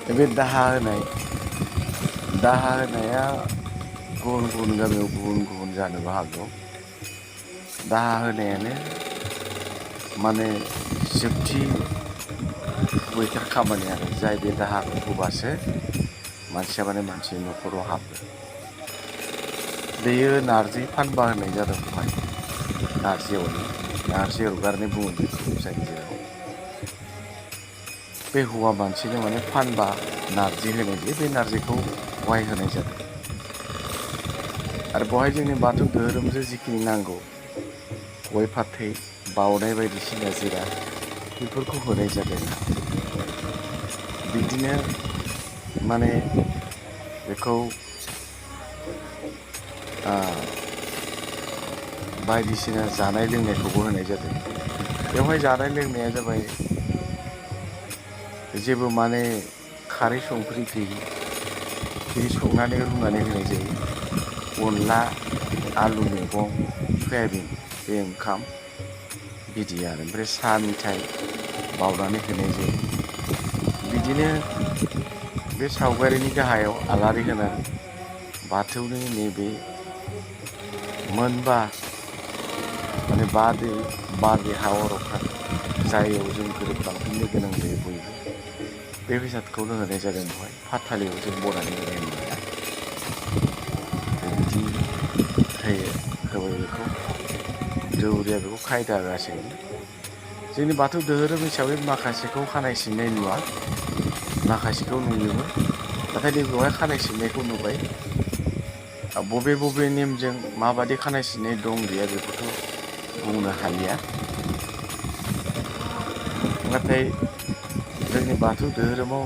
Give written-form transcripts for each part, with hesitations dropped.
बे दाहा होनाया गुबुन गुबुन गामियाव गुबुन गुबुन जानोबो हागौ। दाहा होनायानो माने जोबथि गुबैथार खामानि आरो जाय बे दाहाखौ होबासो मानसिया माने मानसिनि न'खराव हाबो। बेयो नारजि फानबा होनाय जादों बेवहाय नारजि अरगारनाय बुङो बेखौ जायनि जेराव बे हौवा मानसिनो माने फानबा नारजि होनाय जायो। बे नारजिखौ बहाय होनाय जादों आरो बहाय जोंनि बाथौ धोरोमजों जिखिनि नांगौ गय फाथै बाउनाय बायदिसिना जिराद बेफोरखौ होनाय जादों। बिदिनो माने बेखौ बायदिसिना जानाय लोंनायखौबो होनाय जादों। बेवहाय जानाय लोंनाया जाबाय जेबो माने खारै संख्रि गैयि बिदि संनानै रुनानै होनाय जायो। अनला आलु मैगं सयाबिन बे ओंखाम बिदि आरो ओमफ्राय साहा मेथाइ बाउनानै होनाय जायो। बिदिनो बे सावगारिनि गाहायाव आलारि होनानै बाथौनि नैबे मोनबा माने बारदै हा अख्रां जाययाव जों गोरोबलांफिननो गोनां जायो बयबो बे बेसादखौनो होनाय जादों। बेवहाय फाथालियाव जों बनानै होनाय नुया बिदि होबाय बेखौ दौरिया बेखौ खायदा होगासिनो। जोंनि बाथौ धोरोम हिसाबै माखासेखौ खानाय सिननाय नुवा, माखासेखौ नुयोबो, नाथाय बेवहाय खानाय सिननायखौ नुबाय। बबे बबे नेमजों माबादि खानाय सिननाय दं गैया बेखौथ' बुंनो हालिया। नाथाय जोंनि बाथौ धोरोमाव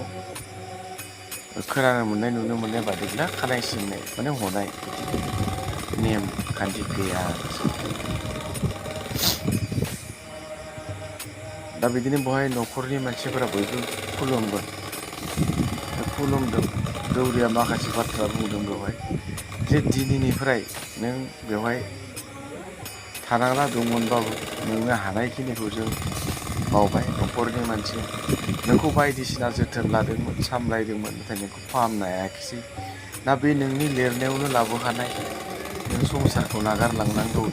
खोनानो मोननाय नुनो मोननाय बादिब्ला खानाय सिननाय माने हनाय बिदि नेम खान्थि गैया आरो। दा बिदिनो बेवहाय न'खरनि मानसिफोरा बयबो खुलुमगोन, खुलुमदों। दौरिया माखासे बाथ्रा बुंदों बेवहाय जे दिनैनिफ्राय नों बेवहाय थानांला दंमोनबाबो नोंनो हानायखिनिखौ जों बावबाय। न'खरनि मानसि नोंखौ बायदिसिना जोथोन लादोंमोन सामलायदोंमोन नाथाय नोंखौ फाहामनो हायाखिसै। दा बे नोंनि लिरनायावनो लाबोखानाय नों संसारखौ नागारलांनांगौ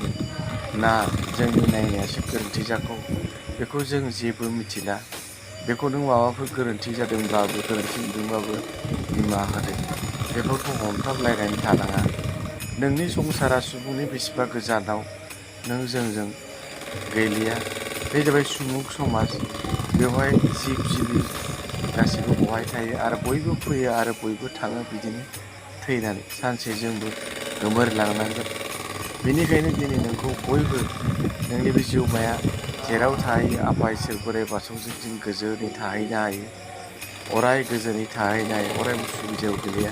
ना जोंनि नायनायासो गोरोन्थि जाखो बेखौ जों जेबो मिथिला। बेखौ नों माबाफोर गोरोन्थि जादोंब्लाबो गोरोन्थि नुदोंबाबो निमाहा होदो। बेफोरखौ हमथाबलायनानै थानाङा। नोंनि संसारा सुबुंनि बेसेबा गोजानाव, नों जोंजों गैलिया। बे जाबाय सुबुं समाज, बेवहाय जिब जिबि गासिबो बहाय थायो आरो बयबो फैयो आरो बयबो थाङो बिदिनो थैनानै सानसे जोंबो गोमोरलांनांगोन। बेनिखायनो दिनै नोंखौ बयबो नोंनि बे जिउमाया जेराव थाहैयो आफा इसोर बोराइ बाथौजों जों गोजोनै थाहैनो हायो, अराय गोजोनै थाहैनो हायो, अराय उसुबिदायाव गोलैया।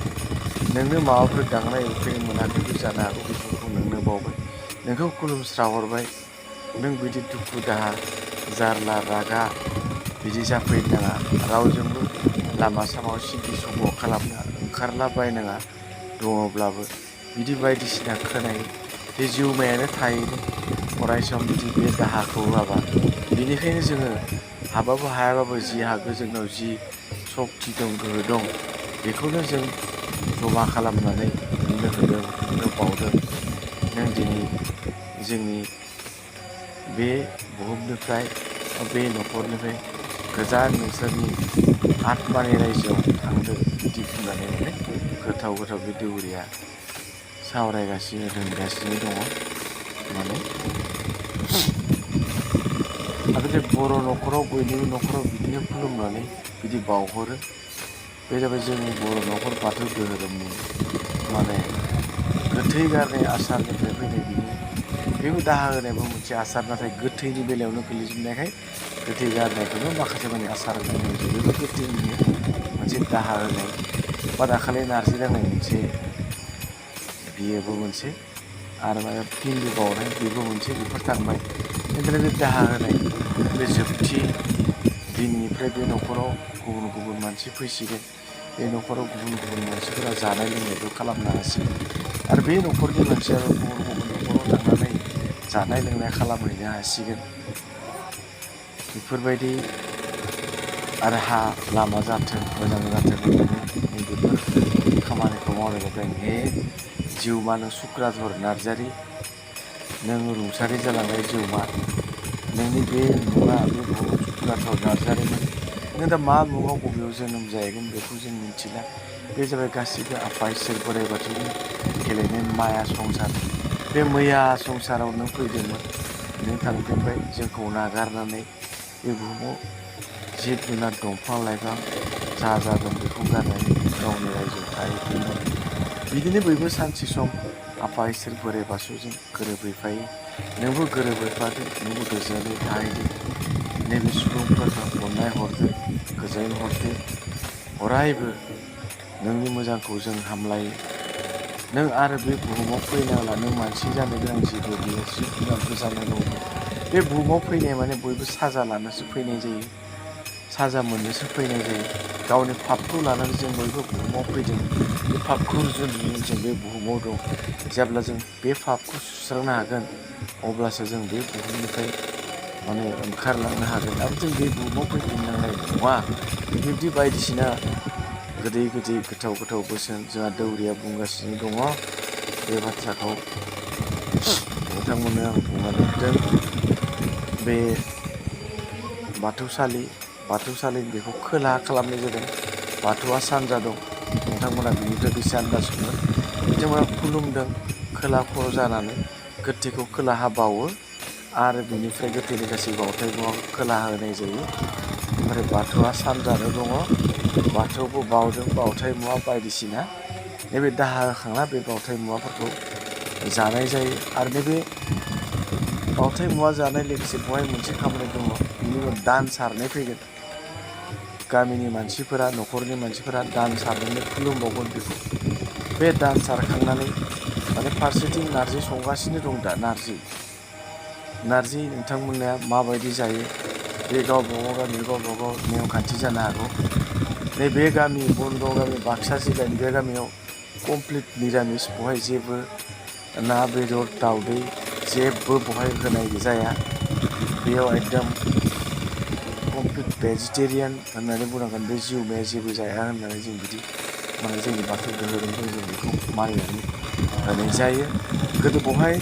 नोंनो माबाफोर गांनाय उखैनाय मोनाखैबो जानो हागौ, बेफोरखौ नोंनो बावबाय, नोंखौ खुलुमस्राहरबाय। नों बिदि दुखु दाहा जारला रागा बिदि जाफैनो नाङा। रावजोंबो लामा सामायाव सिगि सग' खालामनो ओंखारला बायनाङा। दङब्लाबो बिदि बायदिसिना खोनायो जे जिउमायानो थाहैनो अराय सम बिदि बे दाहाखौ होआबा। बेनिखायनो जोङो हाबाबो हायाबाबो जि हागो जोंनाव जि सक्ति दं गोहो दं बेखौनो जों जमा खालामनानै नोंनो होदों, नोंनो बावदों। नों दिनै जोंनि बे बुहुमनिफ्राय बे न'खरनिफ्राय गोजान नोंसोरनि आत्मानि रायजोआव थांदो बिदि बुंनानै माने गोथाव बे दौरिया सावरायगासिनो दोनगासिनो दङ। माने आरो बे बर' न'खराव बयनिबो न'खराव बिदिनो खुलुमनानै बिदि बावहरो। बे जाबाय जोंनि बर' न'खर बाथौ धोरोमनि माने गोथै गारनाय आसारनिफ्राय फैनाय बेबो दाहा होनायबो मोनसे आसार, नाथाय गोथैनि बेलायावनो गोलैजोबनायखाय गोथै गारनायखौनो माखासे माने आसार होननानै बुंनाय जायो। बेबो गोथैनिनो मोनसे दाहा होनाय बा दाखालि नारजि दांनाय मोनसे बियोबो मोनसे आरो माने पिन्दु बावनाय बेबो मोनसे, बेफोर थांबाय। ओमफ्राय बे दाहा होनाय बे जोबथि दिननिफ्राय बे न'खराव गुबुन गुबुन मानसि फैसिगोन। बे न'खराव गुबुन गुबुन मानसिफोरा जानाय लोंनायबो खालामनो हासिगोन आरो बे न'खरनि मानसियाबो गुबुन गुबुन न'खराव थांनानै जानाय लोंनाय खालामहैनो हासिगोन। बेफोरबायदि आरो हा लामा जाथों मोजां जाथों होननानै बेफोर खामानिखौ मावनायनिफ्राय हे जिउमानो सुक्राधर नार्जारि, नों रुंसारि जालांनाय जिउमा, नोंनि बे मुङा बे बुहुमाव सुक्राधर नार्जारिमोन। नों दा मा मुङाव बबेयाव जोनोम जाहैगोन बेखौ जों मिथिला। बे जाबाय गासिबो आफा इसोर बोराइ बाथौनि गेलेनाय माया संसार। बे मैया संसाराव नों फैदोंमोन, नों थांफिनबाय जोंखौ नागारनानै बे बुहुमाव जिब जुनार दंफां लाइफां जा जादों बेखौ गारनानै गावनि रायजोआव थाहैफिनबाय। बिदिनो बयबो सानसे सम आफा इसोर बोराइ बाथौजों गोरोबहैफायो। नोंबो गोरोबहैफादो, नोंबो गोजोनै थाहैदो। नैबे सुबुंफोरनो अननाय हरदो, गोजोन हरदो। अरायबो नोंनि मोजांखौ जों हामलायो। नों आरो बे बुहुमाव फैनांला, नों मानसि जानो गोनां जेबो गैया, जिब जुनारबो जानो दंमोन। बे बुहुमाव फैनाय माने बयबो साजा लानोसो फैनाय जायो, साजा मोननोसो फैनाय जायो। गावनि पापखौ लानानै जों बयबो बुहुमाव फैदों। बे पापखौ रुजुननानै जों बे बुहुमाव दं। जेब्ला जों बे पापखौ सुस्रांनो हागोन अब्लासो जों बे बुहुमनिफ्राय माने ओंखारलांनो हागोन आरो जों बे बुहुमाव फैफिननांनाय नङा। बिब्दि बायदिसिना गोदै गोदै गोथाव गोथाव बोसोन जोंहा दौरिया बुंगासिनो दङ। बे बाथ्राखौ नोंथांमोननो आं बुंनानै होदों। बे बाथौसालि बेखौ खोला खालामनाय जादों। बाथौआ सानजा दं। नोंथांमोना बिनिफ्राय बेसे आन्दाज मोनगोन। बिथांमोना खुलुमदों खोला खर' जानानै, गोथैखौ खोलाहा बावो आरो बिनिफ्राय गोथैनि गासै बावथाय मुवाखौ खोलाहा होनाय जायो। ओमफ्राय बाथौआ सानजानो दङ। बाथौआवबो बावदों बावथाय मुवा बायदिसिना। नैबे दाहा होखांना बे बावथाय मुवाफोरखौ जानाय जायो आरो नैबे बावथाय मुवा जानाय लोगोसे बेवहाय मोनसे खामानि दङ। बिनि उनाव दान सारनाय फैगोन। गामिनि मानसिफोरा, न'खरनि मानसिफोरा दान सारनानै खुलुमबावगोन बेखौ। बे दान सारखांनानै माने फारसेथिं नारजि संगासिनो दं दा नारजि नोंथांमोना माबायदि जायो बे गावबागाव गामियाव गावबागाव नेमखान्थि जानो हागौ। नैबे गामि बनगाव गामि बाक्सा जिल्लानि बे गामियाव कमप्लिट निरामिस, बेवहाय जेबो ना बेदर दाउदै जेबो बहाय होनाय जाया। बेयाव एकदम कमप्लिट भेजिटेरियान होननानै बुंनांगोन। बे जिउमाया जेबो जाया होननानै जों बिदि माने जोंनि बाथौ धोरोमजों जों बेखौ मानिनानै होनाय जायो। गोदो बहाय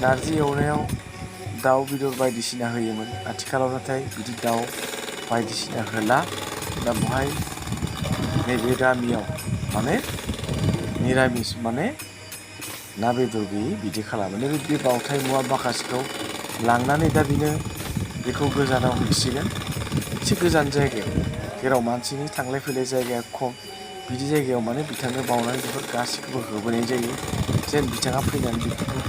नारजि एवनायाव दाउ बेदर बायदिसिना होयोमोन। आथिखालाव नाथाय बिदि दाउ बायदिसिना होला। दा बहाय नैबे गामियाव माने निरामिस माने ना बेदर गैयि बिदि खालामो। नैबे बे बावथाय मुवा माखासेखौ लांनानै दा बेखौ गोजानाव हैसिगोन, एसे गोजान जायगायाव जेराव मानसिनि थांलाय फैलाय जायगाया खम। बिदि जायगायाव माने बिथांनो बावनानै बेफोर गासैखौबो होबोनाय जायो जेन बिथाङा फैनानै बेफोरखौ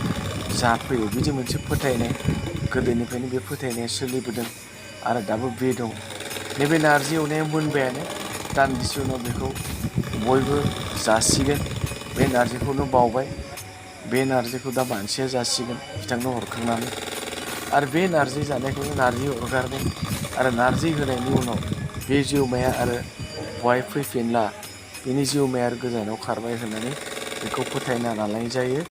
जाफैयो। बिदि मोनसे फोथायनाय, गोदोनिफ्रायनो बे फोथायनाया सोलिबोदों आरो दाबो बे दं। नैबे नारजि एवनाया मोनबायानो, दान्दिसे उनाव बेखौ बयबो जासिगोन। बे नारजिखौनो बावबाय, बे नारजिखौ दा मानसिया जासिगोन बिथांनो हरखांनानै। आरो बे नारजि जानायखौनो नारजि अरगारनाय आरो नारजि होनायनि उनाव बे जिउमाया आरो बहाय फैफिनला, बिनि जिउमाया आरो गोजानाव खारबाय होननानै बेखौ फोथायना लानाय जायो।